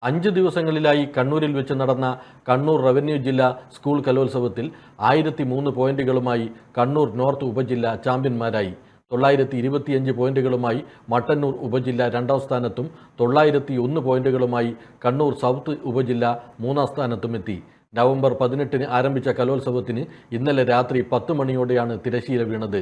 5 ദിവസങ്ങളിലായി കണ്ണൂരിൽ വെച്ച് നടന്ന കണ്ണൂർ റവന്യൂ ജില്ലാ സ്കൂൾ കലോത്സവത്തിൽ 1003 പോയിന്റുകളുമായി കണ്ണൂർ നോർത്ത് ഉപജില്ല ചാമ്പ്യന്മാരായി. 925 പോയിന്റുകളുമായി മട്ടന്നൂർ ഉപജില്ല 2ാം സ്ഥാനത്തും 901 പോയിന്റുകളുമായി കണ്ണൂർ സൗത്ത് ഉപജില്ല 3ാം സ്ഥാനത്തുമെത്തി. നവംബർ 18-ന് ആരംഭിച്ച കലോത്സവത്തിന് ഇന്നലെ രാത്രി 10 മണിയോടെയാണ് തിരശ്ശീല വീണത്.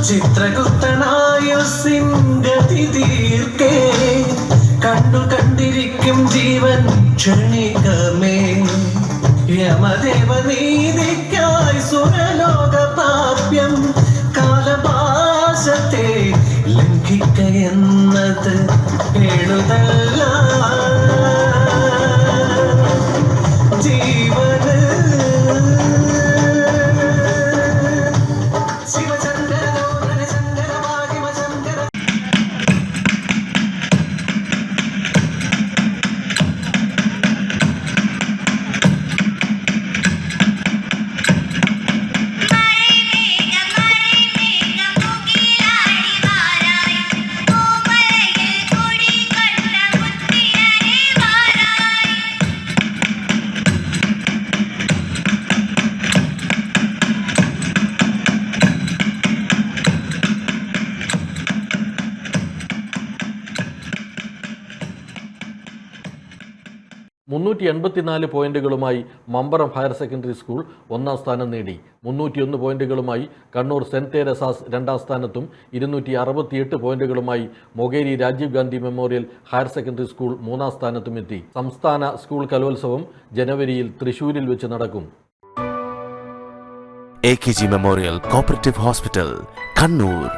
ചിത്രഗുപ്തനായുസിംഗതി തീർക്കേ കണ്ടിരിക്കും ജീവൻ ക്ഷണികമേ. യമദേവനീതിക്കായി സുരലോക പാപ്യം കാലഭാഷത്തെ ലംഘിക്കയെന്നത് എഴുതല്ല ജീവന്. പോയിന്റുകളുമായി മമ്പറം ഹയർ സെക്കൻഡറി സ്കൂൾ 1ാം സ്ഥാനം നേടി. 301 പോയിന്റുകളുമായി കണ്ണൂർ സെന്റ് തെരേസാസ് 2ാം സ്ഥാനത്തും 268 പോയിന്റുകളുമായി Mokeri Rajiv Gandhi memorial higher secondary school 3ാം സ്ഥാനത്തുമെത്തി. സംസ്ഥാന സ്കൂൾ കലോത്സവം ജനുവരിയിൽ തൃശൂരിൽ വെച്ച് നടക്കും. AKG memorial cooperative hospital, Kannur.